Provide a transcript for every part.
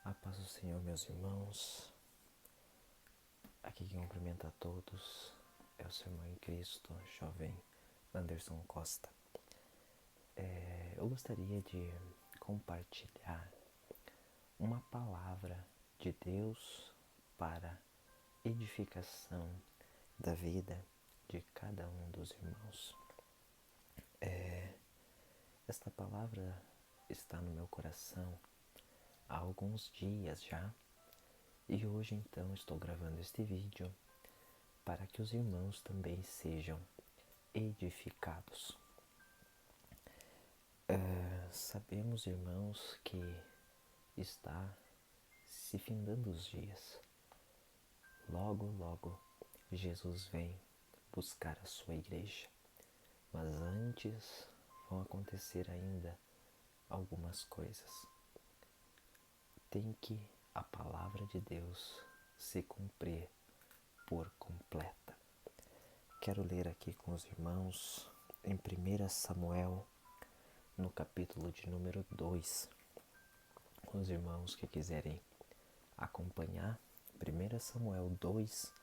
A paz do Senhor, meus irmãos. Aqui quem cumprimenta a todos é o seu irmão em Cristo, jovem Anderson Costa. Eu gostaria de compartilhar uma palavra de Deus para edificação da vida de cada um dos irmãos. Esta palavra está no meu coração há alguns dias já, e hoje então estou gravando este vídeo para que os irmãos também sejam edificados. Sabemos, irmãos, que está se findando os dias. Logo, logo, Jesus vem buscar a sua igreja. Mas antes vão acontecer ainda algumas coisas. Tem que a palavra de Deus se cumprir por completa. Quero ler aqui com os irmãos em 1 Samuel, no capítulo de número 2. Os irmãos que quiserem acompanhar, 1 Samuel 2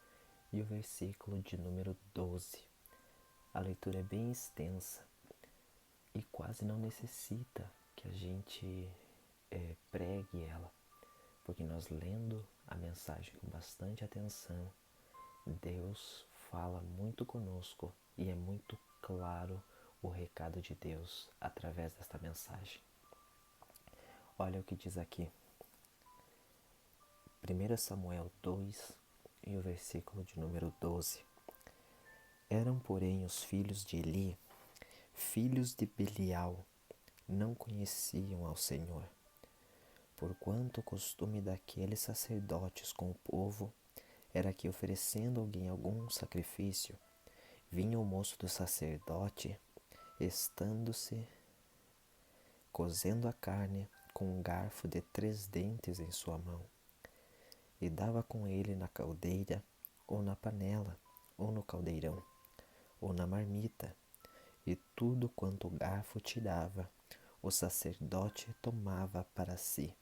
e o versículo de número 12. A leitura é bem extensa e quase não necessita que a gente pregue ela, porque nós lendo a mensagem com bastante atenção, Deus fala muito conosco e é muito claro o recado de Deus através desta mensagem. Olha o que diz aqui, 1 Samuel 2 e o versículo de número 12. Eram, porém, os filhos de Eli, filhos de Belial, não conheciam ao Senhor, porquanto o costume daqueles sacerdotes com o povo era que, oferecendo alguém algum sacrifício, vinha o moço do sacerdote, estando-se cozendo a carne com um garfo de 3 dentes em sua mão, e dava com ele na caldeira, ou na panela, ou no caldeirão, ou na marmita, e tudo quanto o garfo tirava, o sacerdote tomava para si.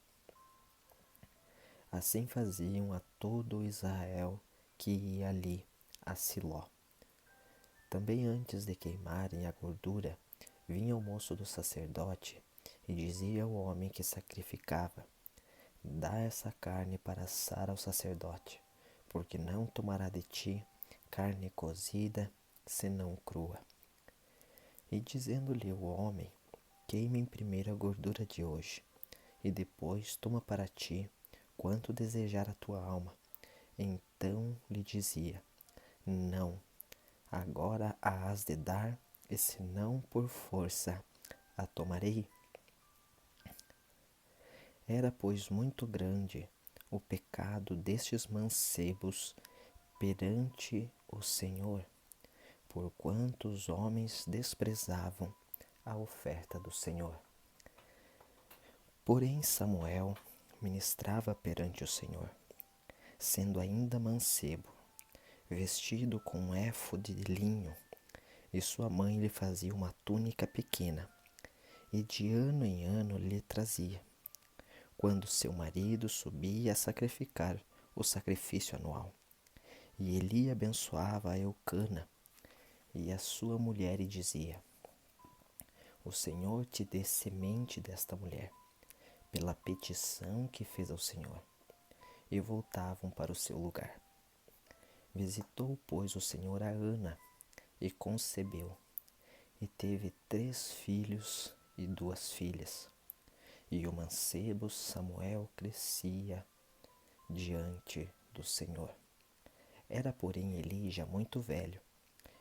Assim faziam a todo Israel que ia ali a Siló. Também antes de queimarem a gordura, vinha o moço do sacerdote e dizia ao homem que sacrificava: dá essa carne para assar ao sacerdote, porque não tomará de ti carne cozida, senão crua. E dizendo-lhe o homem: queime primeiro a gordura de hoje, e depois toma para ti quanto desejar a tua alma. Então lhe dizia: não, agora a has de dar, e se não por força a tomarei. Era, pois, muito grande o pecado destes mancebos perante o Senhor, porquanto os homens desprezavam a oferta do Senhor. Porém Samuel ministrava perante o Senhor, sendo ainda mancebo, vestido com um éfode de linho, e sua mãe lhe fazia uma túnica pequena, e de ano em ano lhe trazia, quando seu marido subia a sacrificar o sacrifício anual. E Eli abençoava a Eucana e a sua mulher e dizia: o Senhor te dê semente desta mulher, pela petição que fez ao Senhor. E voltavam para o seu lugar. Visitou, pois, o Senhor a Ana, e concebeu, e teve 3 filhos e 2 filhas. E o mancebo Samuel crescia diante do Senhor. Era, porém, Eli já muito velho,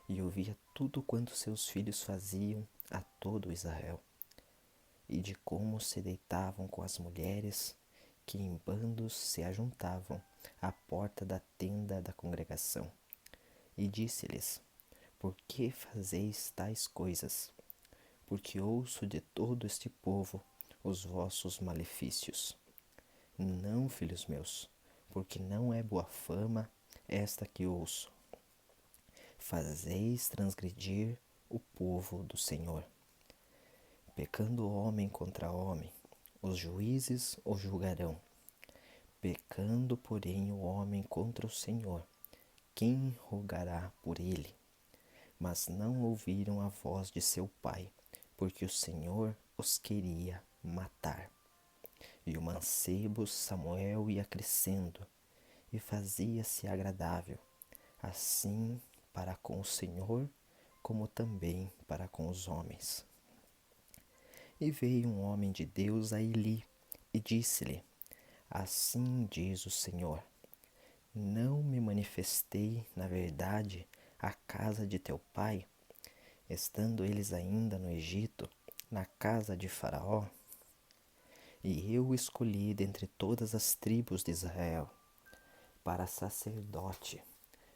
e ouvia tudo quanto seus filhos faziam a todo Israel, e de como se deitavam com as mulheres que em bandos se ajuntavam à porta da tenda da congregação. E disse-lhes: por que fazeis tais coisas? Porque ouço de todo este povo os vossos malefícios. Não, filhos meus, porque não é boa fama esta que ouço. Fazeis transgredir o povo do Senhor. Pecando homem contra homem, os juízes o julgarão. Pecando, porém, o homem contra o Senhor, quem rogará por ele? Mas não ouviram a voz de seu pai, porque o Senhor os queria matar. E o mancebo Samuel ia crescendo, e fazia-se agradável, assim para com o Senhor, como também para com os homens. E veio um homem de Deus a Eli, e disse-lhe: Assim diz o Senhor, não me manifestei, na verdade, à casa de teu pai, estando eles ainda no Egito, na casa de Faraó? E eu o escolhi dentre todas as tribos de Israel, para sacerdote,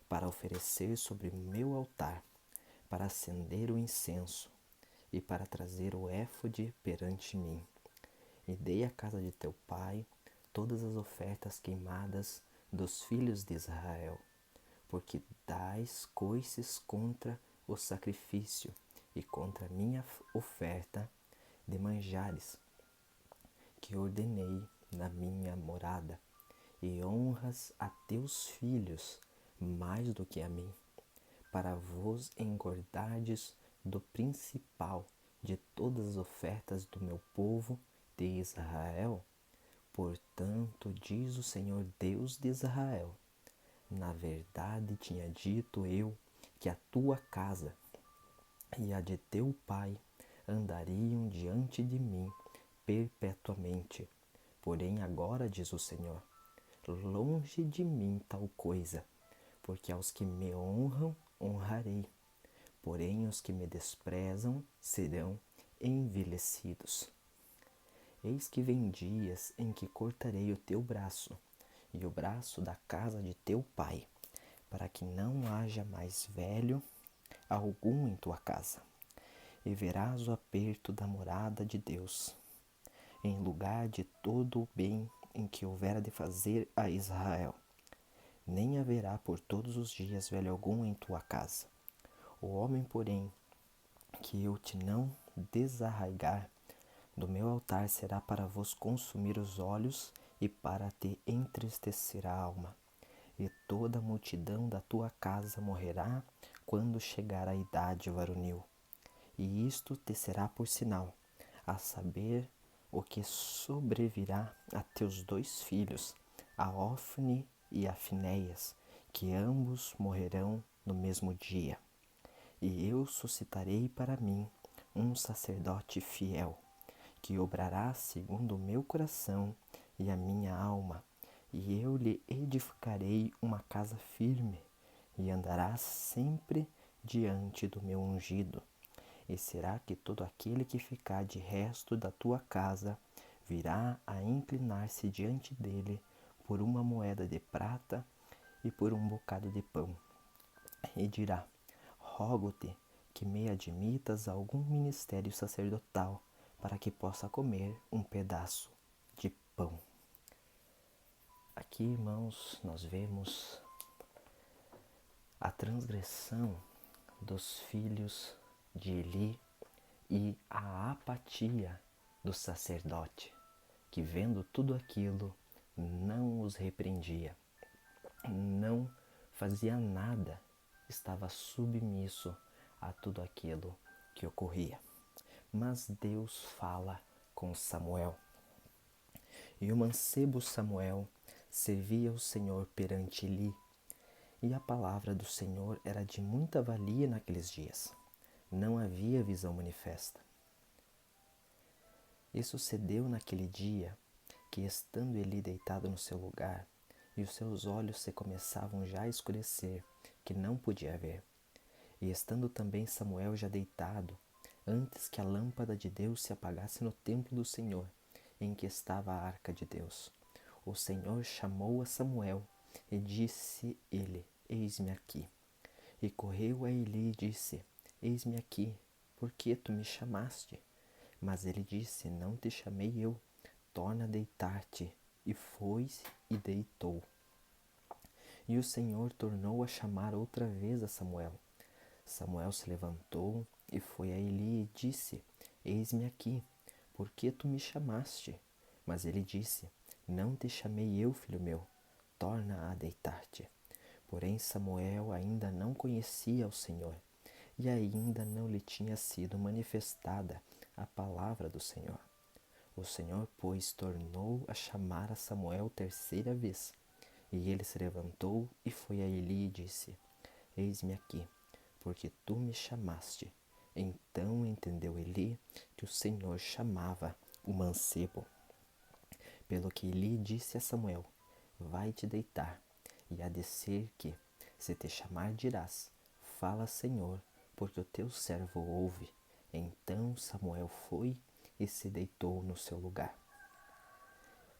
para oferecer sobre meu altar, para acender o incenso e para trazer o éfode perante mim. E dei à casa de teu pai todas as ofertas queimadas dos filhos de Israel, porque dais coices contra o sacrifício e contra a minha oferta de manjares, que ordenei na minha morada, e honras a teus filhos mais do que a mim, para vos engordardes do principal de todas as ofertas do meu povo de Israel. Portanto, diz o Senhor Deus de Israel, na verdade tinha dito eu que a tua casa e a de teu pai andariam diante de mim perpetuamente. Porém agora, diz o Senhor, longe de mim tal coisa, porque aos que me honram, honrarei, porém os que me desprezam serão envelhecidos. Eis que vem dias em que cortarei o teu braço e o braço da casa de teu pai, para que não haja mais velho algum em tua casa. E verás o aperto da morada de Deus, em lugar de todo o bem em que houvera de fazer a Israel. Nem haverá por todos os dias velho algum em tua casa. O homem, porém, que eu te não desarraigar do meu altar será para vos consumir os olhos e para te entristecer a alma. E toda a multidão da tua casa morrerá quando chegar a idade varonil. E isto te será por sinal, a saber, o que sobrevirá a teus 2 filhos, a Ofne e a Finéias, que ambos morrerão no mesmo dia. E eu suscitarei para mim um sacerdote fiel, que obrará segundo o meu coração e a minha alma, e eu lhe edificarei uma casa firme, e andará sempre diante do meu ungido. E será que todo aquele que ficar de resto da tua casa virá a inclinar-se diante dele por uma moeda de prata e por um bocado de pão, e dirá: Rogo-te que me admitas a algum ministério sacerdotal, para que possa comer um pedaço de pão. Aqui, irmãos, nós vemos a transgressão dos filhos de Eli e a apatia do sacerdote, que vendo tudo aquilo não os repreendia, não fazia nada, estava submisso a tudo aquilo que ocorria. Mas Deus fala com Samuel. E o mancebo Samuel servia o Senhor perante Eli, e a palavra do Senhor era de muita valia naqueles dias. Não havia visão manifesta. E sucedeu naquele dia que, estando Eli deitado no seu lugar, e os seus olhos se começavam já a escurecer, que não podia ver, e estando também Samuel já deitado, antes que a lâmpada de Deus se apagasse no templo do Senhor, em que estava a arca de Deus, o Senhor chamou a Samuel, e disse ele: Eis-me aqui. E correu a Eli e disse: Eis-me aqui, por que tu me chamaste? Mas ele disse: Não te chamei eu, torna a deitar-te. E foi-se e deitou. E o Senhor tornou a chamar outra vez a Samuel. Samuel se levantou e foi a Eli e disse: Eis-me aqui, por que tu me chamaste? Mas ele disse: Não te chamei eu, filho meu, torna a deitar-te. Porém Samuel ainda não conhecia o Senhor, e ainda não lhe tinha sido manifestada a palavra do Senhor. O Senhor, pois, tornou a chamar a Samuel terceira vez. E ele se levantou e foi a Eli e disse: Eis-me aqui, porque tu me chamaste. Então entendeu Eli que o Senhor chamava o mancebo. Pelo que Eli disse a Samuel: Vai-te deitar, e há de ser que, se te chamar, dirás: Fala, Senhor, porque o teu servo ouve. Então Samuel foi e se deitou no seu lugar.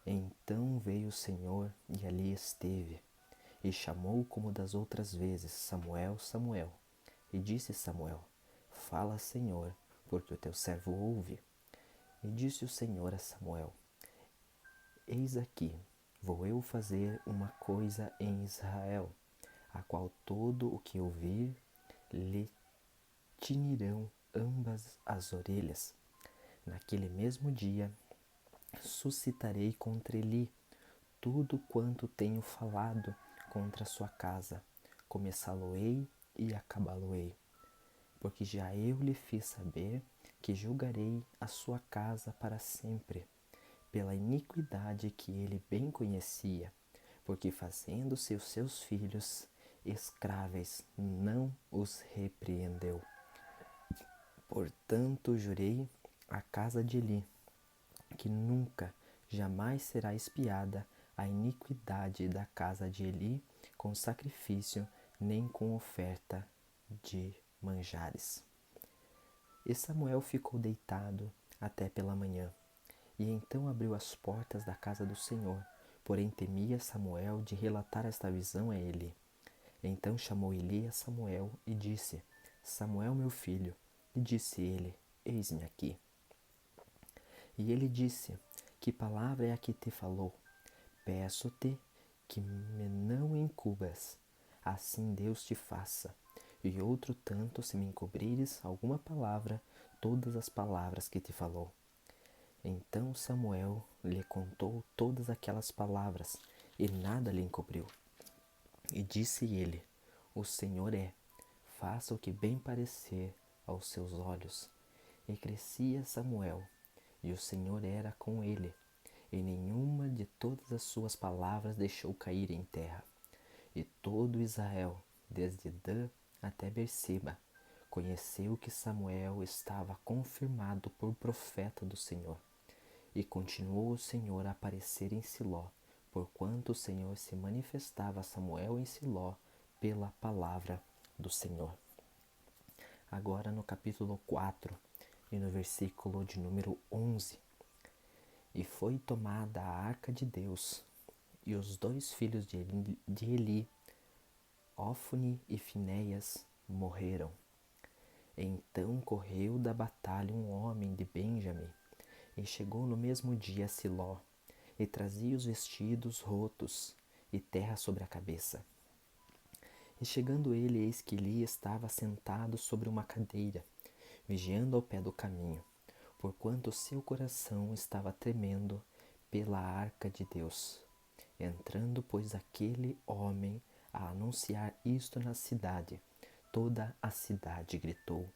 Então veio o Senhor e ali esteve, e chamou como das outras vezes: Samuel, Samuel. E disse Samuel: Fala, Senhor, porque o teu servo ouve. E disse o Senhor a Samuel: Eis aqui, vou eu fazer uma coisa em Israel, a qual todo o que ouvir lhe tinirão ambas as orelhas. Naquele mesmo dia suscitarei contra Eli tudo quanto tenho falado contra a sua casa, começá-lo-ei e acabá-lo-ei. Porque já eu lhe fiz saber que julgarei a sua casa para sempre, pela iniquidade que ele bem conhecia, porque fazendo-se os seus filhos escráveis, não os repreendeu. Portanto, jurei à casa de Eli, que nunca, jamais será expiada a iniquidade da casa de Eli com sacrifício, nem com oferta de manjares. E Samuel ficou deitado até pela manhã, e então abriu as portas da casa do Senhor. Porém temia Samuel de relatar esta visão a Eli. Então chamou Eli a Samuel e disse: Samuel, meu filho. E disse ele: Eis-me aqui. E ele disse: Que palavra é a que te falou? Peço-te que me não encubras, assim Deus te faça. E outro tanto, se me encobrires alguma palavra, todas as palavras que te falou. Então Samuel lhe contou todas aquelas palavras, e nada lhe encobriu. E disse ele: O Senhor faça o que bem parecer aos seus olhos. E crescia Samuel, e o Senhor era com ele, e nenhuma de todas as suas palavras deixou cair em terra. E todo Israel, desde Dan até Berseba, conheceu que Samuel estava confirmado por profeta do Senhor. E continuou o Senhor a aparecer em Siló, porquanto o Senhor se manifestava a Samuel em Siló pela palavra do Senhor. Agora no capítulo 4 e no versículo de número 11. E foi tomada a arca de Deus, e os dois filhos de Eli, Ofni e Finéias, morreram. Então correu da batalha um homem de Benjamim, e chegou no mesmo dia a Siló, e trazia os vestidos rotos e terra sobre a cabeça. E chegando ele, eis que Eli estava sentado sobre uma cadeira, vigiando ao pé do caminho, porquanto seu coração estava tremendo pela arca de Deus. Entrando, pois, aquele homem a anunciar isto na cidade, toda a cidade gritou.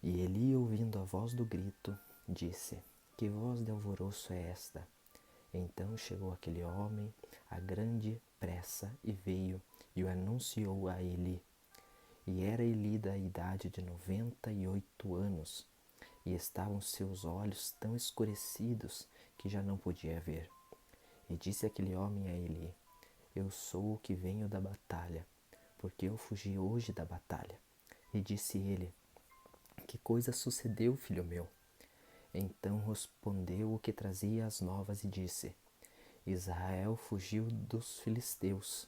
E Eli, ouvindo a voz do grito, disse: Que voz de alvoroço é esta? Então chegou aquele homem a grande pressa e veio e o anunciou a Eli. E era Eli da idade de 98 anos, e estavam seus olhos tão escurecidos que já não podia ver. E disse aquele homem a Eli: Eu sou o que venho da batalha, porque eu fugi hoje da batalha. E disse ele: Que coisa sucedeu, filho meu? Então respondeu o que trazia as novas e disse: Israel fugiu dos filisteus,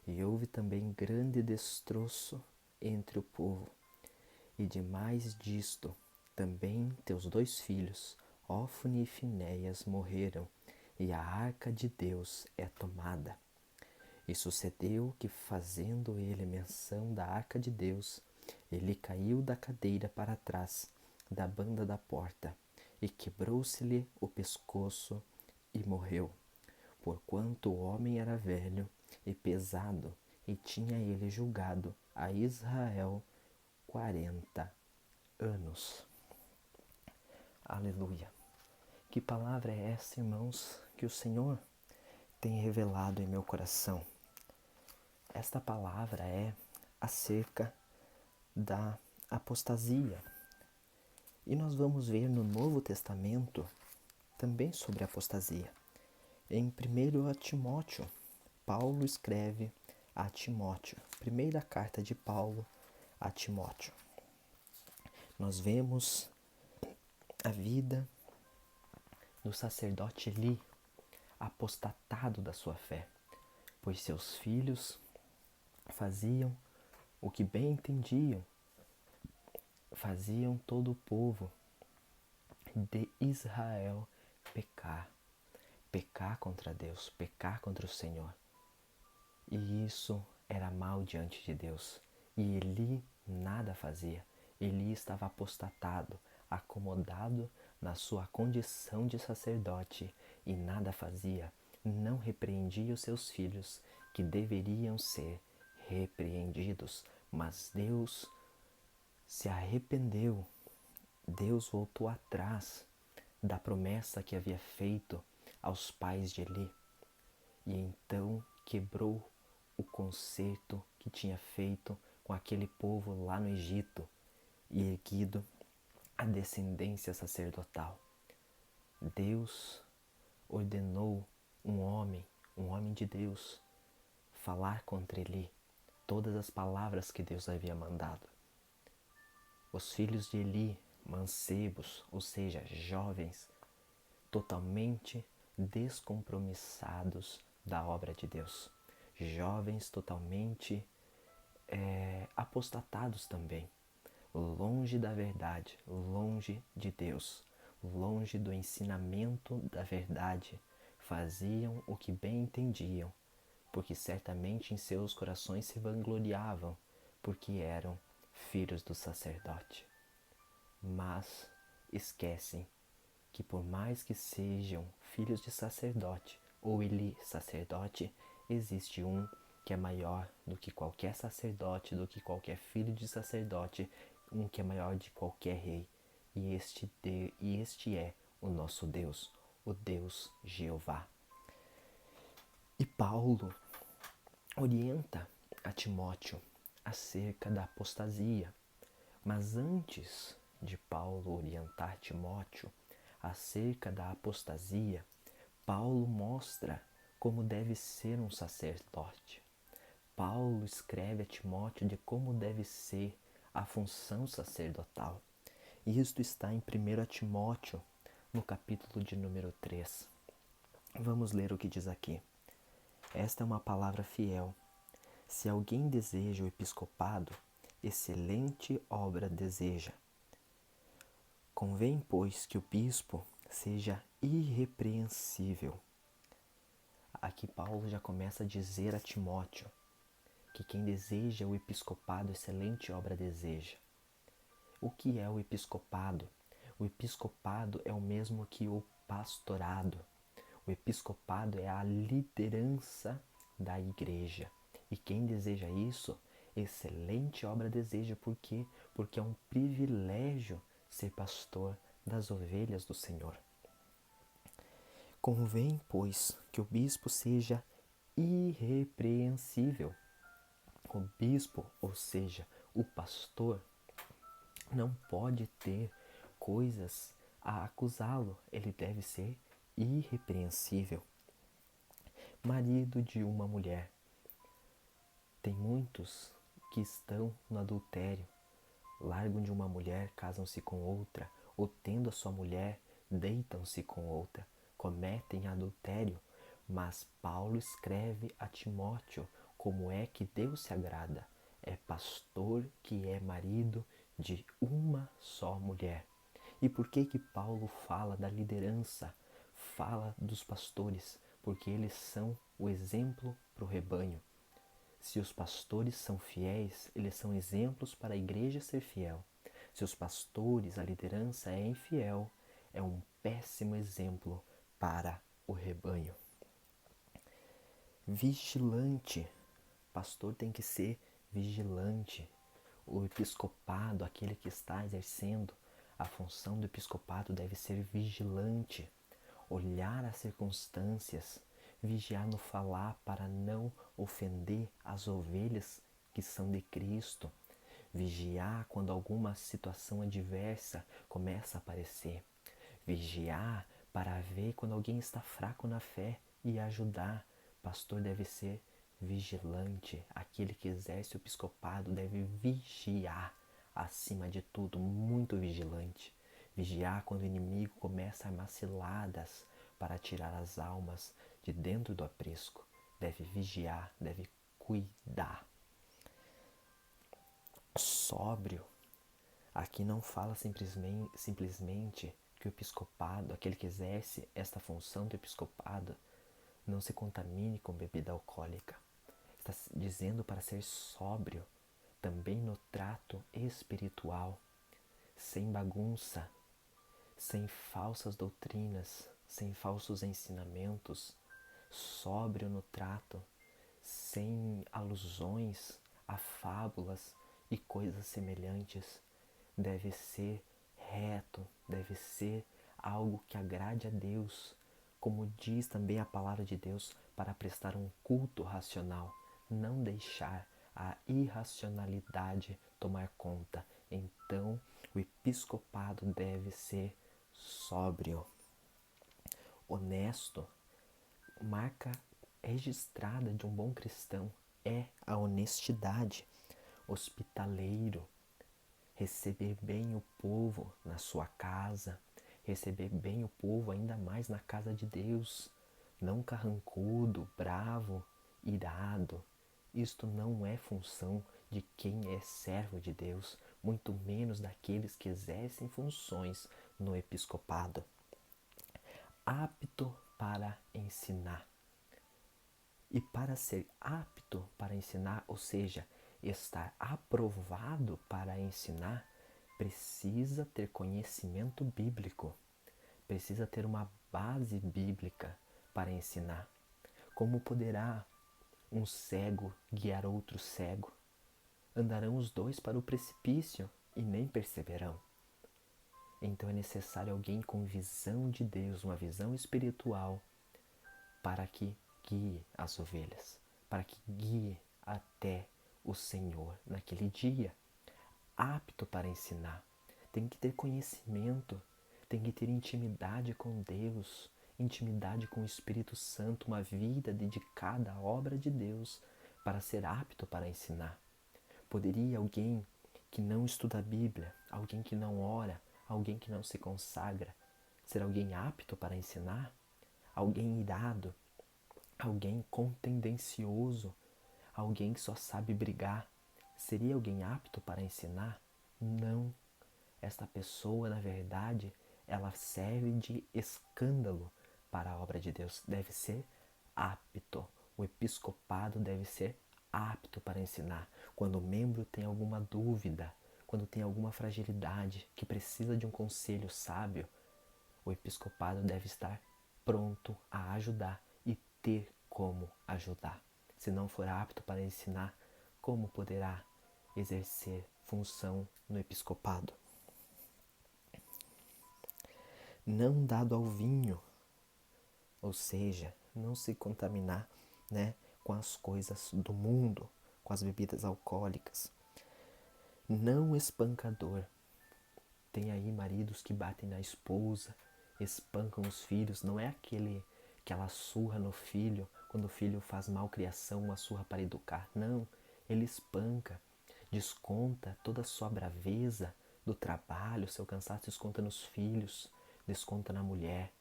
e houve também grande destroço entre o povo. E demais disto, também teus dois filhos, Ofni e Finéias, morreram, e a arca de Deus é tomada. E sucedeu que, fazendo ele menção da arca de Deus, ele caiu da cadeira para trás, da banda da porta, e quebrou-se-lhe o pescoço, e morreu. porquanto o homem era velho e pesado, e tinha ele julgado a Israel 40 anos. Aleluia! Que palavra é essa, irmãos, que o Senhor tem revelado em meu coração? Esta palavra é acerca da apostasia. E nós vamos ver no Novo Testamento também sobre apostasia. Em 1 Timóteo, Paulo escreve a Timóteo, primeira carta de Paulo a Timóteo. Nós vemos a vida do sacerdote Eli, apostatado da sua fé, pois seus filhos faziam o que bem entendiam, faziam todo o povo de Israel pecar contra Deus, pecar contra o Senhor. E isso era mal diante de Deus. E Eli nada fazia. Eli estava apostatado, acomodado na sua condição de sacerdote e nada fazia. Não repreendia os seus filhos, que deveriam ser repreendidos. Mas Deus se arrependeu. Deus voltou atrás da promessa que havia feito aos pais de Eli. E então quebrou o concerto que tinha feito com aquele povo lá no Egito e erguido a descendência sacerdotal. Deus ordenou um homem de Deus, falar contra Eli todas as palavras que Deus havia mandado. Os filhos de Eli, mancebos, ou seja, jovens, totalmente descompromissados da obra de Deus. Jovens totalmente apostatados também, longe da verdade, longe de Deus, longe do ensinamento da verdade, faziam o que bem entendiam, porque certamente em seus corações se vangloriavam, porque eram filhos do sacerdote. Mas esquecem que por mais que sejam filhos de sacerdote, ou Eli sacerdote, existe um que é maior do que qualquer sacerdote, do que qualquer filho de sacerdote, um que é maior de qualquer rei. E este é o nosso Deus, o Deus Jeová. E Paulo orienta a Timóteo acerca da apostasia. Mas antes de Paulo orientar Timóteo acerca da apostasia, Paulo mostra como deve ser um sacerdote. Paulo escreve a Timóteo de como deve ser a função sacerdotal. E isto está em 1 Timóteo, no capítulo de número 3. Vamos ler o que diz aqui. Esta é uma palavra fiel. Se alguém deseja o episcopado, excelente obra deseja. Convém, pois, que o bispo seja irrepreensível. Aqui Paulo já começa a dizer a Timóteo que quem deseja o episcopado, excelente obra deseja. O que é o episcopado? O episcopado é o mesmo que o pastorado. O episcopado é a liderança da igreja. E quem deseja isso, excelente obra deseja. Por quê? Porque é um privilégio ser pastor das ovelhas do Senhor. Convém, pois, que o bispo seja irrepreensível. O bispo, ou seja, o pastor, não pode ter coisas a acusá-lo. Ele deve ser irrepreensível. Marido de uma mulher. Tem muitos que estão no adultério. Largam de uma mulher, casam-se com outra, ou tendo a sua mulher, deitam-se com outra, cometem adultério. Mas Paulo escreve a Timóteo como é que Deus se agrada. É pastor que é marido de uma só mulher. E por que Paulo fala da liderança, fala dos pastores? Porque eles são o exemplo para o rebanho. Se os pastores são fiéis, eles são exemplos para a igreja ser fiel. Se os pastores, a liderança é infiel, é um péssimo exemplo para o rebanho. vigilante. Pastor tem que ser vigilante. O episcopado, aquele que está exercendo a função do episcopado, deve ser vigilante, olhar as circunstâncias, vigiar no falar para não ofender as ovelhas que são de Cristo, vigiar quando alguma situação adversa começa a aparecer, vigiar para ver quando alguém está fraco na fé e ajudar. Pastor deve ser vigilante. Aquele que exerce o episcopado deve vigiar, acima de tudo, muito vigilante. Vigiar quando o inimigo começa a armar ciladas para tirar as almas de dentro do aprisco. Deve vigiar, deve cuidar. Sóbrio. Aqui não fala simplesmente que o episcopado, aquele que exerce esta função do episcopado, não se contamine com bebida alcoólica. Está dizendo para ser sóbrio, também no trato espiritual, sem bagunça, sem falsas doutrinas, sem falsos ensinamentos, sóbrio no trato, sem alusões a fábulas e coisas semelhantes. Deve ser reto, deve ser algo que agrade a Deus, como diz também a palavra de Deus, para prestar um culto racional, não deixar a irracionalidade tomar conta. Então, o episcopado deve ser sóbrio, honesto. Marca registrada de um bom cristão é a honestidade, hospitaleiro, receber bem o povo na sua casa, receber bem o povo ainda mais na casa de Deus, não carrancudo, bravo, irado. Isto não é função de quem é servo de Deus, muito menos daqueles que exercem funções no episcopado. Apto para ensinar. E para ser apto para ensinar, ou seja, estar aprovado para ensinar, precisa ter conhecimento bíblico, precisa ter uma base bíblica para ensinar. Como poderá um cego guiar outro cego? Andarão os dois para o precipício e nem perceberão. Então é necessário alguém com visão de Deus, uma visão espiritual, para que guie as ovelhas, para que guie até o Senhor naquele dia, apto para ensinar. Tem que ter conhecimento, tem que ter intimidade com Deus, intimidade com o Espírito Santo, uma vida dedicada à obra de Deus para ser apto para ensinar. Poderia alguém que não estuda a Bíblia, alguém que não ora, alguém que não se consagra, ser alguém apto para ensinar? Alguém irado, alguém contendencioso, alguém que só sabe brigar, seria alguém apto para ensinar? Não. Esta pessoa, na verdade, ela serve de escândalo para a obra de Deus. Deve ser apto. O episcopado deve ser apto para ensinar. Quando o membro tem alguma dúvida, quando tem alguma fragilidade, que precisa de um conselho sábio, o episcopado deve estar pronto a ajudar e ter como ajudar. Se não for apto para ensinar, como poderá exercer função no episcopado? Não dado ao vinho, ou seja, não se contaminar, com as coisas do mundo, com as bebidas alcoólicas. Não espancador. Tem aí maridos que batem na esposa, espancam os filhos. Não é aquela surra no filho, quando o filho faz malcriação, uma surra para educar. Não, ele espanca, desconta toda a sua braveza do trabalho, seu cansaço, desconta nos filhos, desconta na mulher.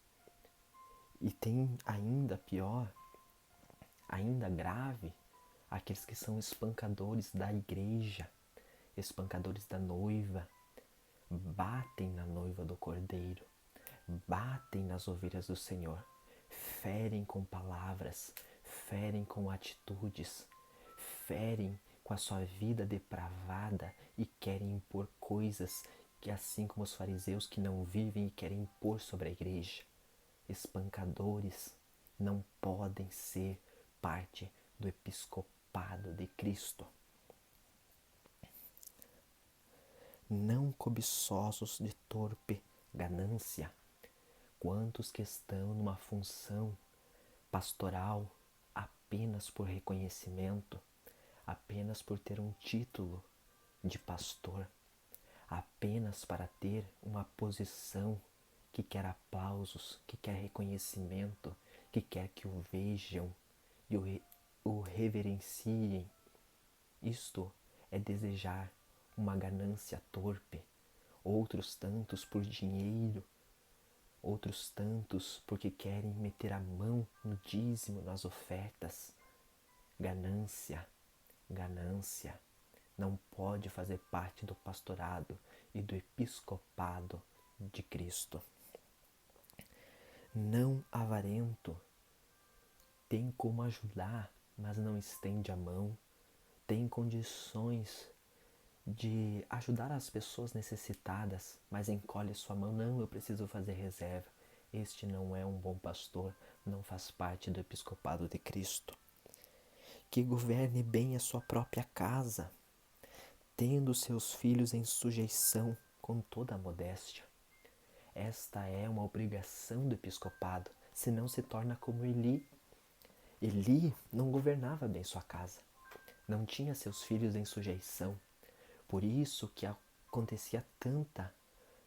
E tem ainda pior, ainda grave, aqueles que são espancadores da igreja, espancadores da noiva, batem na noiva do Cordeiro, batem nas ovelhas do Senhor, ferem com palavras, ferem com atitudes, ferem com a sua vida depravada e querem impor coisas que, assim como os fariseus que não vivem e querem impor sobre a igreja. Espancadores não podem ser parte do episcopado de Cristo. Não cobiçosos de torpe ganância. Quantos que estão numa função pastoral apenas por reconhecimento, apenas por ter um título de pastor, apenas para ter uma posição que quer aplausos, que quer reconhecimento, que quer que o vejam e o reverenciem. Isto é desejar uma ganância torpe. Outros tantos por dinheiro, outros tantos porque querem meter a mão no dízimo, nas ofertas. Ganância, ganância não pode fazer parte do pastorado e do episcopado de Cristo. Não avarento, tem como ajudar, mas não estende a mão, tem condições de ajudar as pessoas necessitadas, mas encolhe sua mão. Não, eu preciso fazer reserva. Este não é um bom pastor, não faz parte do episcopado de Cristo. Que governe bem a sua própria casa, tendo seus filhos em sujeição com toda a modéstia. Esta é uma obrigação do episcopado, senão se torna como Eli. Eli não governava bem sua casa, não tinha seus filhos em sujeição. Por isso que acontecia tanta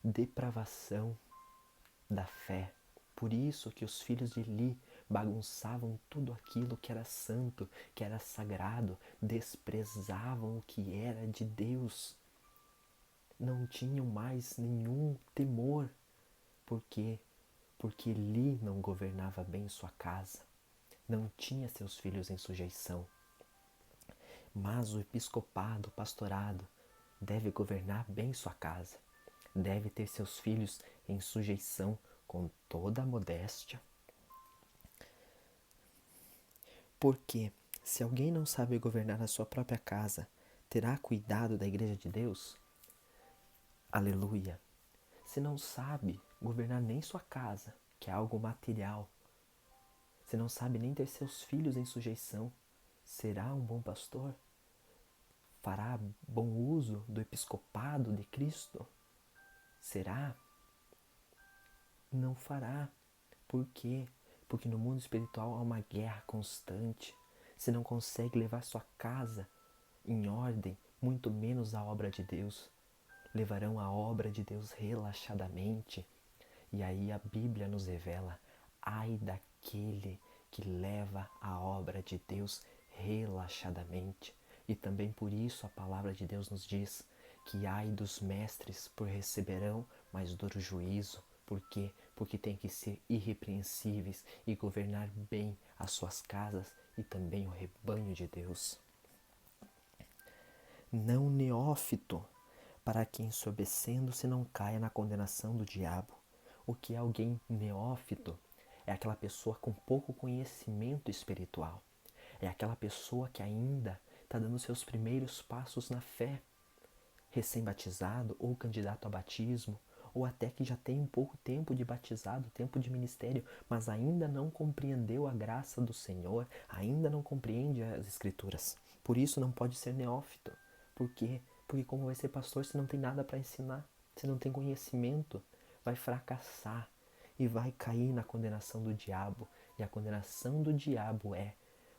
depravação da fé. Por isso que os filhos de Eli bagunçavam tudo aquilo que era santo, que era sagrado, desprezavam o que era de Deus. Não tinham mais nenhum temor. Por quê? Porque Eli não governava bem sua casa, não tinha seus filhos em sujeição. Mas o episcopado, o pastorado, deve governar bem sua casa, deve ter seus filhos em sujeição com toda a modéstia. Porque se alguém não sabe governar a sua própria casa, terá cuidado da igreja de Deus? Aleluia! Se não sabe governar nem sua casa, que é algo material, se não sabe nem ter seus filhos em sujeição, será um bom pastor? Fará bom uso do episcopado de Cristo? Será? Não fará. Por quê? Porque no mundo espiritual há uma guerra constante. Se não consegue levar sua casa em ordem, muito menos a obra de Deus. Levarão a obra de Deus relaxadamente. E aí a Bíblia nos revela: ai daquele que leva a obra de Deus relaxadamente. E também por isso a palavra de Deus nos diz que ai dos mestres, por receberão mais duro juízo. Por quê? Porque tem que ser irrepreensíveis e governar bem as suas casas e também o rebanho de Deus. Não neófito, para que ensoberbecendo-se não caia na condenação do diabo. O que é alguém neófito? É aquela pessoa com pouco conhecimento espiritual. É aquela pessoa que ainda está dando seus primeiros passos na fé. Recém-batizado ou candidato a batismo, ou até que já tem um pouco tempo de batizado, tempo de ministério, mas ainda não compreendeu a graça do Senhor, ainda não compreende as Escrituras. Por isso não pode ser neófito. Por quê? Porque como vai ser pastor se não tem nada para ensinar, se não tem conhecimento, vai fracassar e vai cair na condenação do diabo. E a condenação do diabo é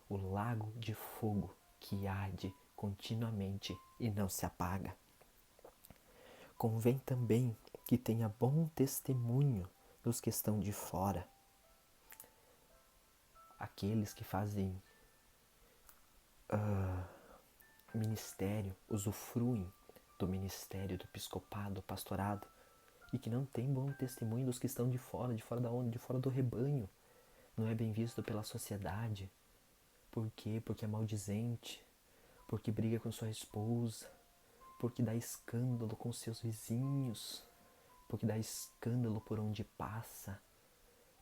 o lago de fogo que arde continuamente e não se apaga. Convém também que tenha bom testemunho dos que estão de fora. Aqueles que fazem ministério, usufruem do ministério, do episcopado, do pastorado, e que não tem bom testemunho dos que estão de fora da onda, de fora do rebanho. Não é bem visto pela sociedade. Por quê? Porque é maldizente, porque briga com sua esposa, porque dá escândalo com seus vizinhos, porque dá escândalo por onde passa.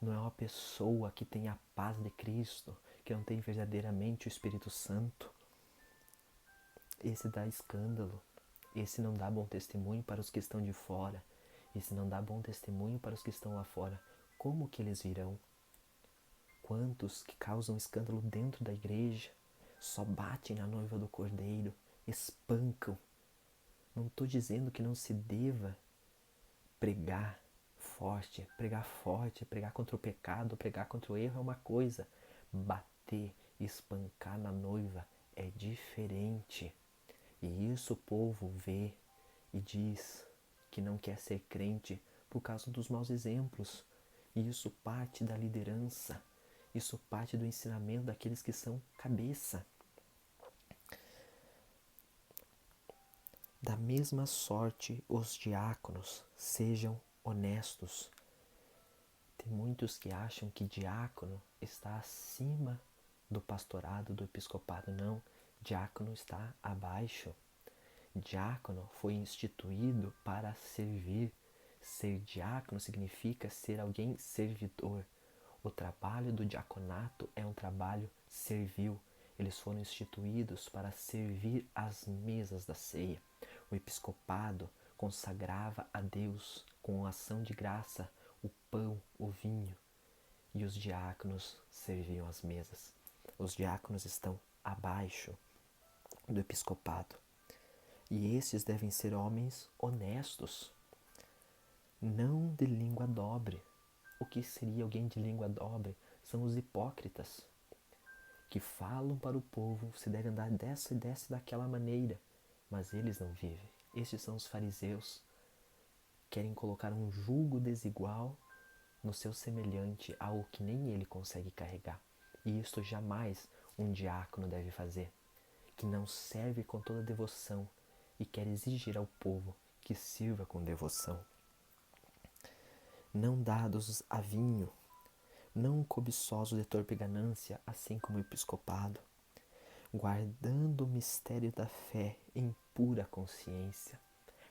Não é uma pessoa que tem a paz de Cristo, que não tem verdadeiramente o Espírito Santo. Esse dá escândalo, esse não dá bom testemunho para os que estão de fora, esse não dá bom testemunho para os que estão lá fora. Como que eles virão? quantos que causam escândalo dentro da igreja, só batem na noiva do Cordeiro, espancam. Não estou dizendo que não se deva pregar forte, pregar contra o pecado, pregar contra o erro é uma coisa. Bater, espancar na noiva é diferente. E isso o povo vê e diz que não quer ser crente por causa dos maus exemplos. E isso parte da liderança, isso parte do ensinamento daqueles que são cabeça. Da mesma sorte, os diáconos sejam honestos. Tem muitos que acham que diácono está acima do pastorado, do episcopado. Não, diácono está abaixo. Diácono foi instituído para servir. Ser diácono significa ser alguém servidor. O trabalho do diaconato é um trabalho servil. Eles foram instituídos para servir às mesas da ceia. O episcopado consagrava a Deus com ação de graça o pão, o vinho, e os diáconos serviam as mesas. Os diáconos estão abaixo do episcopado. E esses devem ser homens honestos, não de língua dobre. O que seria alguém de língua dobre? São os hipócritas, que falam para o povo, se deve andar dessa e dessa daquela maneira, mas eles não vivem. Estes são os fariseus, querem colocar um jugo desigual no seu semelhante, algo que nem ele consegue carregar. E isto jamais um diácono deve fazer, que não serve com toda devoção e quer exigir ao povo que sirva com devoção. Não dados a vinho, não cobiçosos de torpe ganância, assim como o episcopado, guardando o mistério da fé em pura consciência,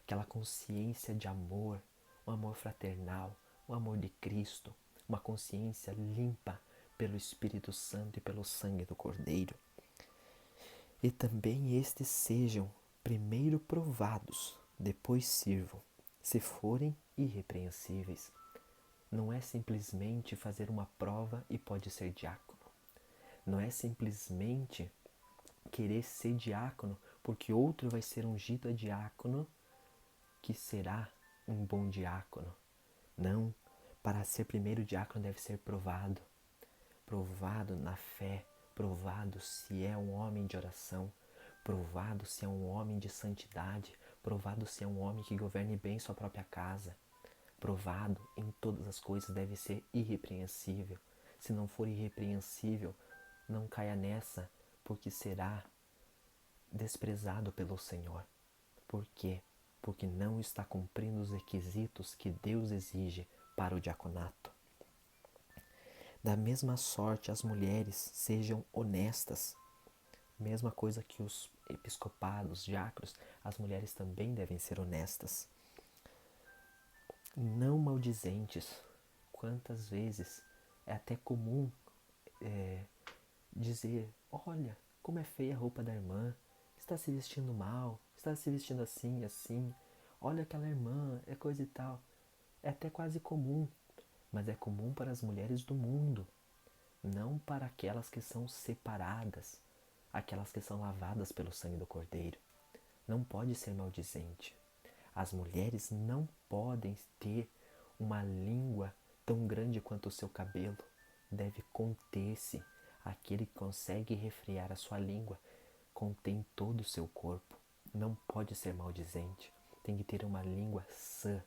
aquela consciência de amor, um amor fraternal, o amor de Cristo, uma consciência limpa pelo Espírito Santo e pelo sangue do Cordeiro. E também estes sejam primeiro provados, depois sirvam, se forem irrepreensíveis. Não é simplesmente fazer uma prova e pode ser diácono. Não é simplesmente querer ser diácono porque outro vai ser ungido a diácono que será um bom diácono. Não, para ser primeiro diácono deve ser provado. Provado na fé, provado se é um homem de oração, provado se é um homem de santidade, provado se é um homem que governe bem sua própria casa. Provado em todas as coisas, deve ser irrepreensível. Se não for irrepreensível, não caia nessa, porque será desprezado pelo Senhor. Por quê? Porque não está cumprindo os requisitos que Deus exige para o diaconato. Da mesma sorte, as mulheres sejam honestas. Mesma coisa que os episcopados, diáconos, as mulheres também devem ser honestas. Não maldizentes. Quantas vezes é até comum dizer: olha, como é feia a roupa da irmã, está se vestindo mal, está se vestindo assim e assim, olha aquela irmã, é coisa e tal. É até quase comum, mas é comum para as mulheres do mundo, não para aquelas que são separadas, aquelas que são lavadas pelo sangue do Cordeiro. Não pode ser maldizente. As mulheres não podem ter uma língua tão grande quanto o seu cabelo. Deve conter-se. Aquele que consegue refrear a sua língua contém todo o seu corpo. Não pode ser maldizente. Tem que ter uma língua sã,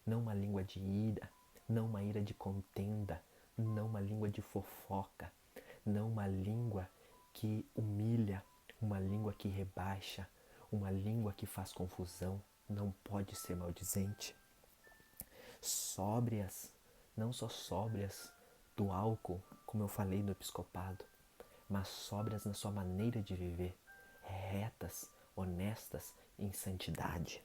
não uma língua de ira, não uma ira de contenda, não uma língua de fofoca, não uma língua que humilha, uma língua que rebaixa, uma língua que faz confusão. Não pode ser maldizente. Sóbrias, não só sóbrias do álcool, como eu falei do episcopado, mas sóbrias na sua maneira de viver, retas, honestas em santidade.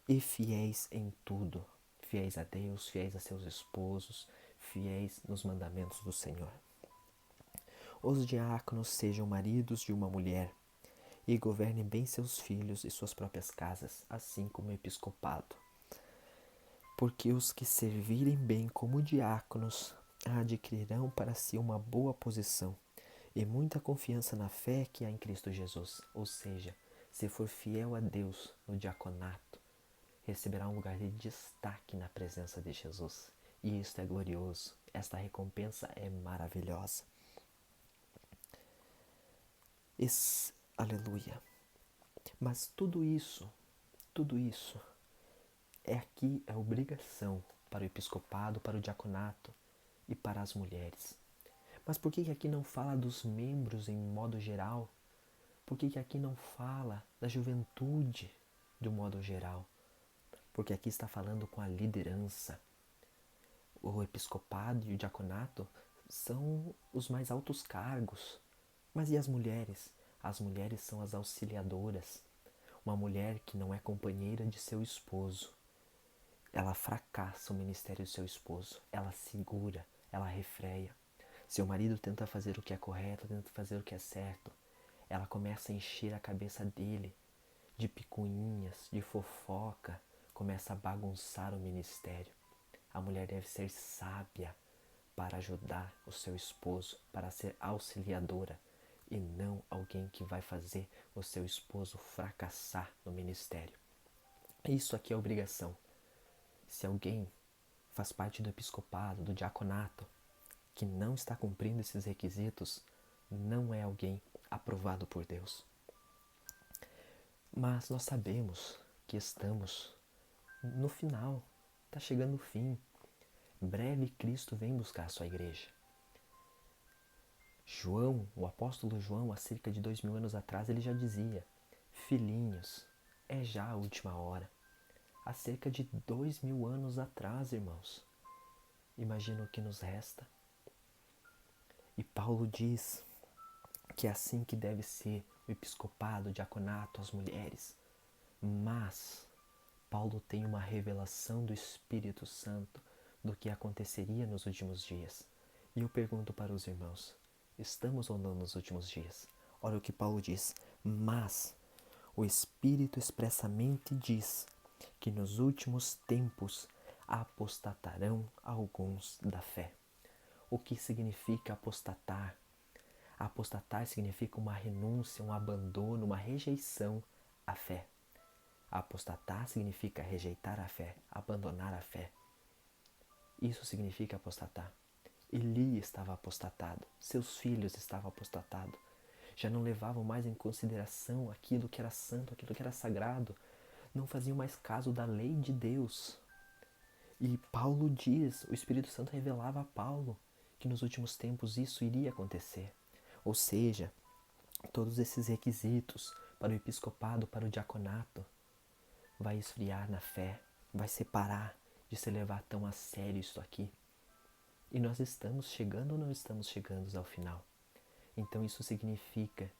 E fiéis em tudo, fiéis a Deus, fiéis a seus esposos, fiéis nos mandamentos do Senhor. Os diáconos sejam maridos de uma mulher, e governem bem seus filhos e suas próprias casas, assim como o episcopado. Porque os que servirem bem como diáconos adquirirão para si uma boa posição e muita confiança na fé que há em Cristo Jesus. Ou seja, se for fiel a Deus no diaconato, receberá um lugar de destaque na presença de Jesus. E isto é glorioso. Esta recompensa é maravilhosa. Aleluia. Mas tudo isso é obrigação para o episcopado, para o diaconato e para as mulheres. Mas por que aqui não fala dos membros em modo geral? Por que aqui não fala da juventude de um modo geral? Porque aqui está falando com a liderança. O episcopado e o diaconato são os mais altos cargos. Mas e as mulheres? As mulheres são as auxiliadoras. Uma mulher que não é companheira de seu esposo, ela fracassa o ministério do seu esposo. Ela segura, ela refreia. Seu marido tenta fazer o que é correto, tenta fazer o que é certo. Ela começa a encher a cabeça dele de picuinhas, de fofoca, começa a bagunçar o ministério. A mulher deve ser sábia para ajudar o seu esposo, para ser auxiliadora e não alguém que vai fazer o seu esposo fracassar no ministério. Isso aqui é obrigação. Se alguém faz parte do episcopado, do diaconato, que não está cumprindo esses requisitos, não é alguém aprovado por Deus. Mas nós sabemos que estamos no final, está chegando o fim. Breve Cristo vem buscar a sua igreja. João, o apóstolo João, há cerca de 2000 anos atrás, ele já dizia: filhinhos, é já a última hora. Há cerca de 2000 anos atrás, irmãos. Imagina o que nos resta. E Paulo diz que é assim que deve ser o episcopado, o diaconato, as mulheres. Mas Paulo tem uma revelação do Espírito Santo do que aconteceria nos últimos dias. E eu pergunto para os irmãos, estamos ou não nos últimos dias? Olha o que Paulo diz: mas o Espírito expressamente diz que nos últimos tempos apostatarão alguns da fé. O que significa apostatar? Apostatar significa uma renúncia, um abandono, uma rejeição à fé. Apostatar significa rejeitar a fé, abandonar a fé. Isso significa apostatar. Eli estava apostatado, seus filhos estavam apostatados. Já não levavam mais em consideração aquilo que era santo, aquilo que era sagrado. Não faziam mais caso da lei de Deus. E Paulo diz, o Espírito Santo revelava a Paulo que nos últimos tempos isso iria acontecer. Ou seja, todos esses requisitos para o episcopado, para o diaconato, vai esfriar na fé, vai separar de se levar tão a sério isso aqui. E nós estamos chegando ou não estamos chegando ao final? Então isso significa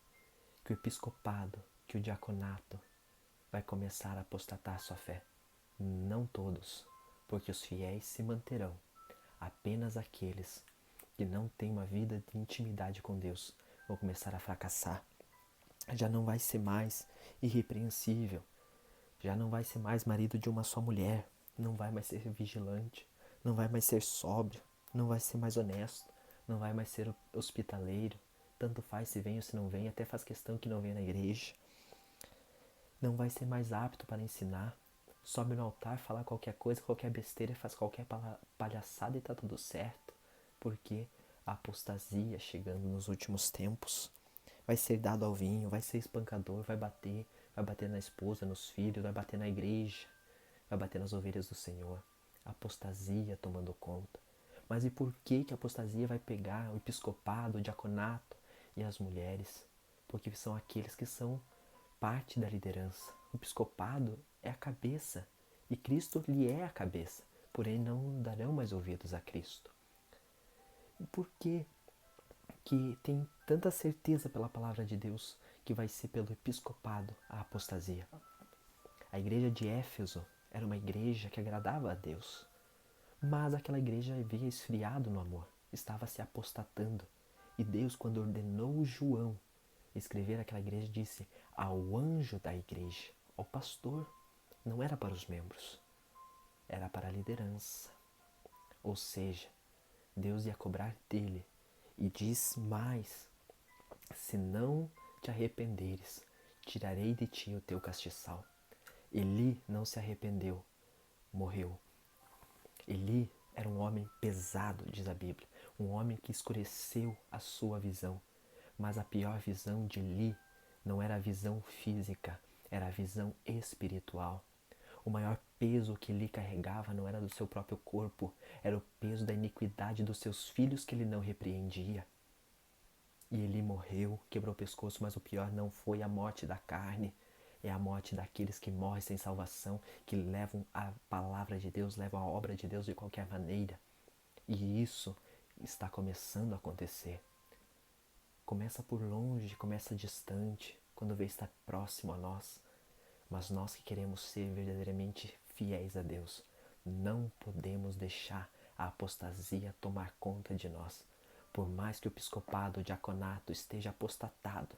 que o episcopado, que o diaconato vai começar a apostatar sua fé. Não todos, porque os fiéis se manterão. Apenas aqueles que não têm uma vida de intimidade com Deus vão começar a fracassar. Já não vai ser mais irrepreensível. Já não vai ser mais marido de uma só mulher. Não vai mais ser vigilante. Não vai mais ser sóbrio. Não vai ser mais honesto. Não vai mais ser hospitaleiro. Tanto faz se vem ou se não vem. Até faz questão que não venha na igreja. Não vai ser mais apto para ensinar. Sobe no altar, fala qualquer coisa, qualquer besteira, faz qualquer palhaçada e tá tudo certo. Porque a apostasia chegando nos últimos tempos. Vai ser dado ao vinho, vai ser espancador, vai bater na esposa, nos filhos, vai bater na igreja, vai bater nas ovelhas do Senhor. A apostasia tomando conta. Mas e por que a apostasia vai pegar o episcopado, o diaconato e as mulheres? Porque são aqueles que são parte da liderança. O episcopado é a cabeça e Cristo lhe é a cabeça, porém não darão mais ouvidos a Cristo. E por que tem tanta certeza pela palavra de Deus que vai ser pelo episcopado a apostasia? A igreja de Éfeso era uma igreja que agradava a Deus, mas aquela igreja havia esfriado no amor, estava se apostatando. E Deus, quando ordenou João escrever aquela igreja, disse ao anjo da igreja, ao pastor, não era para os membros, era para a liderança. Ou seja, Deus ia cobrar dele. E diz mais: se não te arrependeres, tirarei de ti o teu castiçal. Eli não se arrependeu, morreu. Eli era um homem pesado, diz a Bíblia, um homem que escureceu a sua visão. Mas a pior visão de Eli não era a visão física, era a visão espiritual. O maior peso que Eli carregava não era do seu próprio corpo, era o peso da iniquidade dos seus filhos que ele não repreendia. E Eli morreu, quebrou o pescoço, mas o pior não foi a morte da carne, é a morte daqueles que morrem sem salvação, que levam a palavra de Deus, levam a obra de Deus de qualquer maneira. E isso está começando a acontecer. Começa por longe, começa distante, quando vê estar próximo a nós. Mas nós que queremos ser verdadeiramente fiéis a Deus, não podemos deixar a apostasia tomar conta de nós. Por mais que o episcopado, o diaconato esteja apostatado,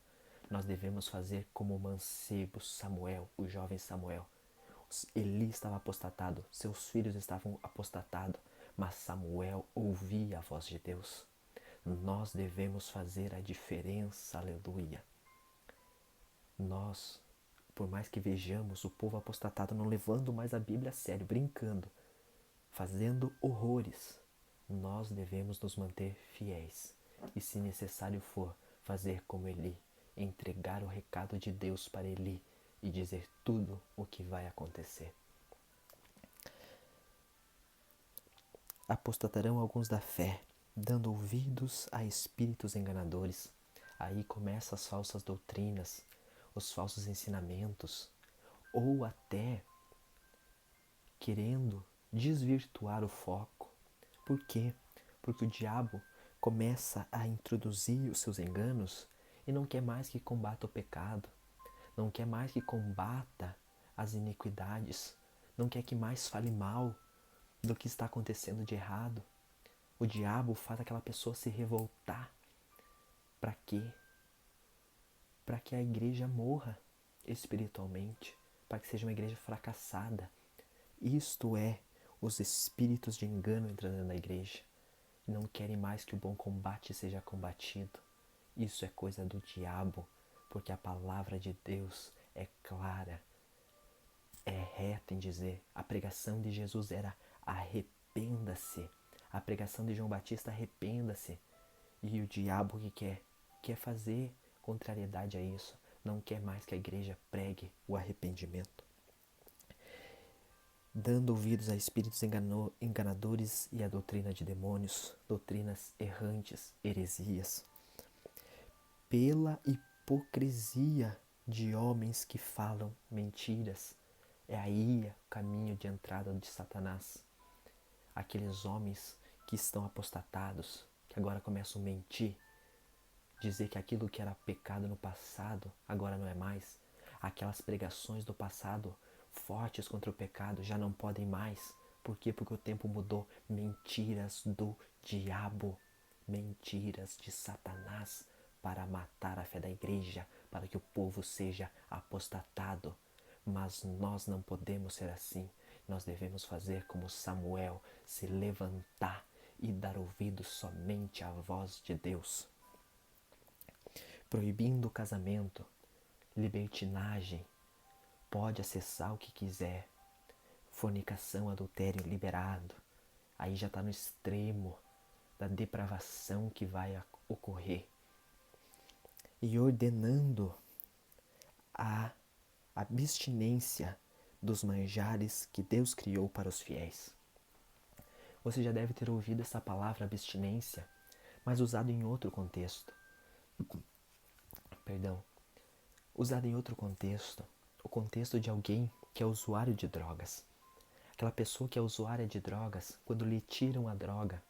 nós devemos fazer como o mancebo Samuel, o jovem Samuel. Eli estava apostatado, seus filhos estavam apostatados, mas Samuel ouvia a voz de Deus. Nós devemos fazer a diferença, aleluia. Nós, por mais que vejamos o povo apostatado não levando mais a Bíblia a sério, brincando, fazendo horrores, nós devemos nos manter fiéis e, se necessário for, fazer como Eli, entregar o recado de Deus para Eli e dizer tudo o que vai acontecer. Apostatarão alguns da fé, dando ouvidos a espíritos enganadores. Aí começam as falsas doutrinas, os falsos ensinamentos, ou até querendo desvirtuar o foco. Por quê? Porque o diabo começa a introduzir os seus enganos e não quer mais que combata o pecado, não quer mais que combata as iniquidades, não quer que mais fale mal do que está acontecendo de errado. O diabo faz aquela pessoa se revoltar. Para quê? Para que a igreja morra espiritualmente, para que seja uma igreja fracassada. Isto é, os espíritos de engano entrando na igreja. Não querem mais que o bom combate seja combatido. Isso é coisa do diabo, porque a palavra de Deus é clara, é reta em dizer. A pregação de Jesus era arrependa-se. A pregação de João Batista, arrependa-se. E o diabo que quer? Quer fazer contrariedade a isso. Não quer mais que a igreja pregue o arrependimento. Dando ouvidos a espíritos enganadores e a doutrina de demônios, doutrinas errantes, heresias. Pela hipocrisia de homens que falam mentiras. É aí o caminho de entrada de Satanás. Aqueles homens que estão apostatados, que agora começam a mentir, dizer que aquilo que era pecado no passado agora não é mais. Aquelas pregações do passado fortes contra o pecado já não podem mais. Por quê? Porque o tempo mudou. Mentiras do diabo, mentiras de Satanás para matar a fé da igreja, para que o povo seja apostatado. Mas nós não podemos ser assim. Nós devemos fazer como Samuel, se levantar e dar ouvido somente à voz de Deus. Proibindo o casamento, libertinagem, pode acessar o que quiser. Fornicação, adultério liberado. Aí já está no extremo da depravação que vai ocorrer. E ordenando a abstinência dos manjares que Deus criou para os fiéis. Você já deve ter ouvido essa palavra abstinência, mas usado em outro contexto. Usado em outro contexto, o contexto de alguém que é usuário de drogas. Aquela pessoa que é usuária de drogas, quando lhe tiram a droga,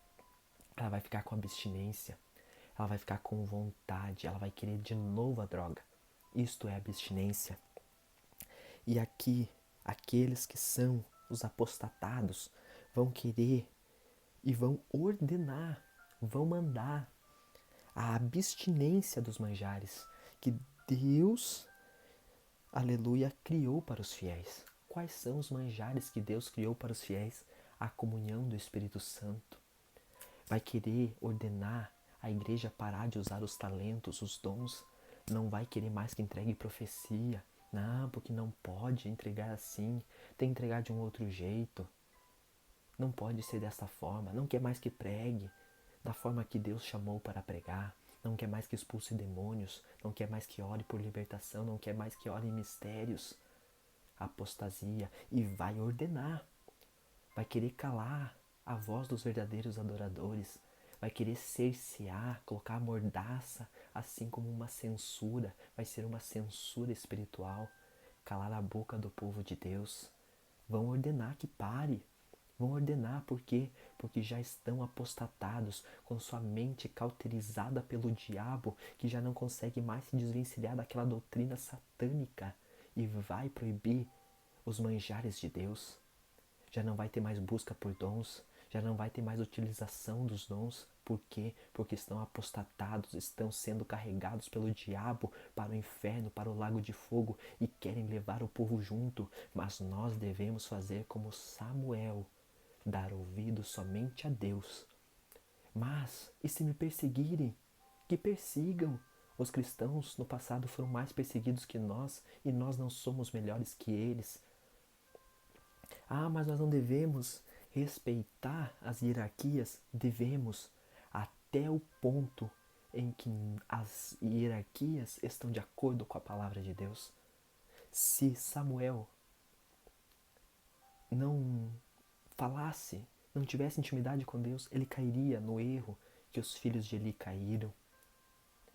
ela vai ficar com abstinência, ela vai ficar com vontade, ela vai querer de novo a droga. Isto é abstinência. E aqui, aqueles que são os apostatados vão querer e vão ordenar, vão mandar a abstinência dos manjares que Deus, aleluia, criou para os fiéis. Quais são os manjares que Deus criou para os fiéis? A comunhão do Espírito Santo. vai querer ordenar a igreja parar de usar os talentos, os dons, não vai querer mais que entregue profecia. Não, porque não pode entregar assim, tem que entregar de um outro jeito. Não pode ser dessa forma, não quer mais que pregue da forma que Deus chamou para pregar, não quer mais que expulse demônios, não quer mais que ore por libertação, não quer mais que ore em mistérios, apostasia, e vai ordenar, vai querer calar a voz dos verdadeiros adoradores, vai querer cercear, colocar mordaça, assim como uma censura, vai ser uma censura espiritual, calar a boca do povo de Deus. Vão ordenar que pare, vão ordenar por quê? Porque já estão apostatados, com sua mente cauterizada pelo diabo, que já não consegue mais se desvencilhar daquela doutrina satânica e vai proibir os manjares de Deus. Já não vai ter mais busca por dons, já não vai ter mais utilização dos dons. Por quê? Porque estão apostatados, estão sendo carregados pelo diabo para o inferno, para o lago de fogo e querem levar o povo junto. Mas nós devemos fazer como Samuel, dar ouvido somente a Deus. Mas, e se me perseguirem? Que persigam! Os cristãos no passado foram mais perseguidos que nós e nós não somos melhores que eles. Ah, mas nós não devemos respeitar as hierarquias? Devemos, até o ponto em que as hierarquias estão de acordo com a palavra de Deus. Se Samuel não falasse, não tivesse intimidade com Deus, ele cairia no erro que os filhos de Eli caíram.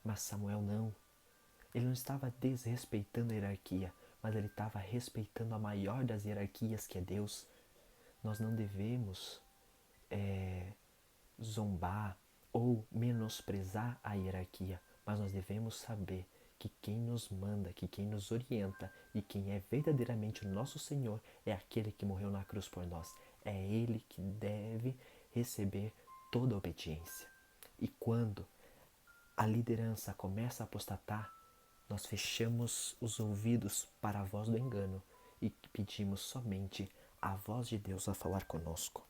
Mas Samuel não. Ele não estava desrespeitando a hierarquia, mas ele estava respeitando a maior das hierarquias, que é Deus. Nós não devemos zombar ou menosprezar a hierarquia, mas nós devemos saber que quem nos manda, que quem nos orienta e quem é verdadeiramente o nosso Senhor é aquele que morreu na cruz por nós. É Ele que deve receber toda a obediência. E quando a liderança começa a apostatar, nós fechamos os ouvidos para a voz do engano e pedimos somente a voz de Deus a falar conosco.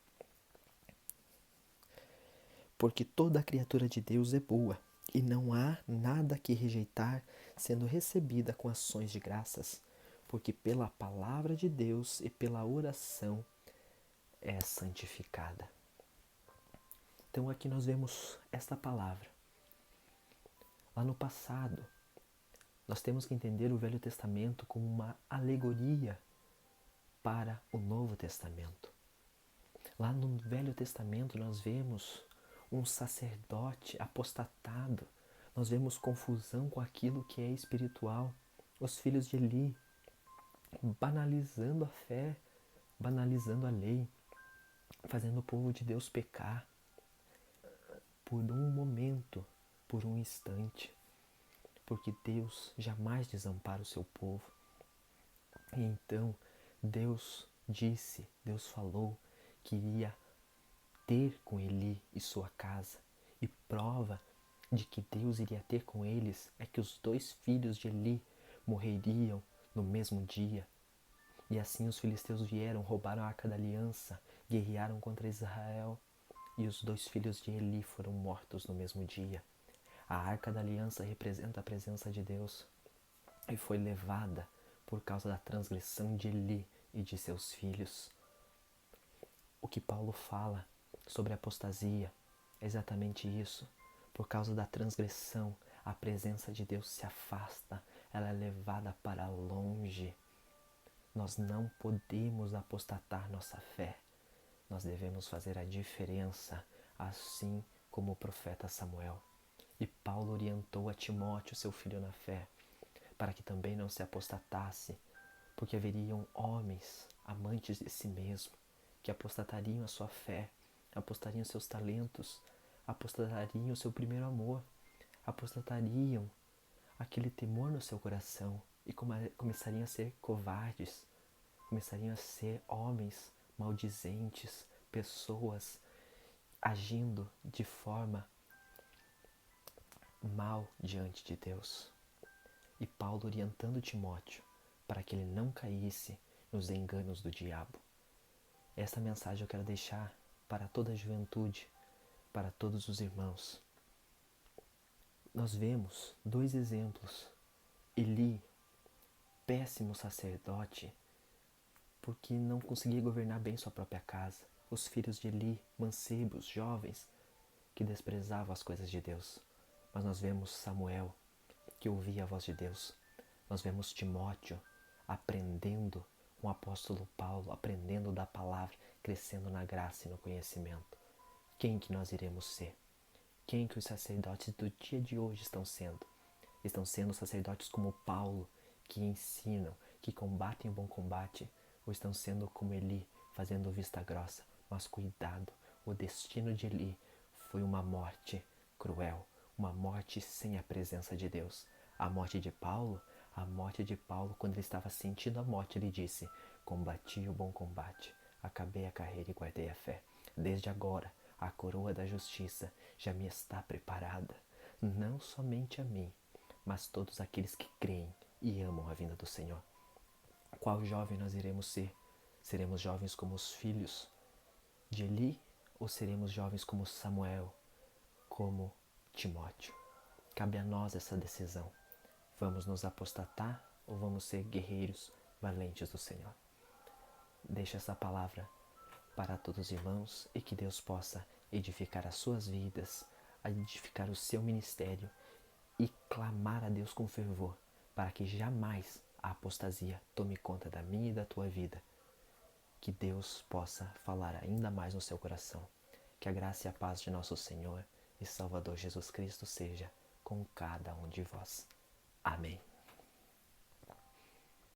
Porque toda criatura de Deus é boa, e não há nada que rejeitar, sendo recebida com ações de graças, porque pela palavra de Deus e pela oração é santificada. Então aqui nós vemos esta palavra. Lá no passado, nós temos que entender o Velho Testamento como uma alegoria para o Novo Testamento. Lá no Velho Testamento nós vemos um sacerdote apostatado, nós vemos confusão com aquilo que é espiritual, os filhos de Eli banalizando a fé, banalizando a lei, fazendo o povo de Deus pecar por um momento, por um instante, porque Deus jamais desampara o seu povo. E então Deus disse, Deus falou que iria ter com Eli e sua casa, e prova de que Deus iria ter com eles é que os 2 filhos de Eli morreriam no mesmo dia. E assim os filisteus vieram, roubaram a arca da aliança, guerrearam contra Israel, e os 2 filhos de Eli foram mortos no mesmo dia. A arca da aliança representa a presença de Deus e foi levada por causa da transgressão de Eli e de seus filhos. O que Paulo fala sobre a apostasia é exatamente isso. Por causa da transgressão, a presença de Deus se afasta, ela é levada para longe. Nós não podemos apostatar nossa fé. Nós devemos fazer a diferença, assim como o profeta Samuel. E Paulo orientou a Timóteo, seu filho na fé, para que também não se apostatasse, porque haveriam homens amantes de si mesmo, que apostatariam a sua fé, apostatariam seus talentos, apostatariam o seu primeiro amor, apostatariam aquele temor no seu coração e começariam a ser covardes, começariam a ser homens maldizentes, pessoas agindo de forma mal diante de Deus. E Paulo orientando Timóteo para que ele não caísse nos enganos do diabo. Esta mensagem eu quero deixar para toda a juventude, para todos os irmãos. Nós vemos 2 exemplos. Eli, péssimo sacerdote, porque não conseguia governar bem sua própria casa. Os filhos de Eli, mancebos, jovens, que desprezavam as coisas de Deus. Mas nós vemos Samuel, que ouvia a voz de Deus. Nós vemos Timóteo aprendendo com o apóstolo Paulo, aprendendo da palavra, crescendo na graça e no conhecimento. Quem que nós iremos ser? Quem que os sacerdotes do dia de hoje estão sendo? Estão sendo sacerdotes como Paulo, que ensinam, que combatem o bom combate, ou estão sendo como Eli, fazendo vista grossa? Mas cuidado, o destino de Eli foi uma morte cruel, uma morte sem a presença de Deus. A morte de Paulo, quando ele estava sentindo a morte, ele disse: combati o bom combate, acabei a carreira e guardei a fé. Desde agora, a coroa da justiça já me está preparada, não somente a mim, mas todos aqueles que creem e amam a vinda do Senhor. Qual jovem nós iremos ser? Seremos jovens como os filhos de Eli ou seremos jovens como Samuel, como Timóteo? Cabe a nós essa decisão. Vamos nos apostatar ou vamos ser guerreiros valentes do Senhor? Deixa essa palavra para todos os irmãos e que Deus possa edificar as suas vidas, edificar o seu ministério e clamar a Deus com fervor para que jamais a apostasia tome conta da minha e da tua vida. Que Deus possa falar ainda mais no seu coração. Que a graça e a paz de nosso Senhor e Salvador Jesus Cristo seja com cada um de vós. Amém.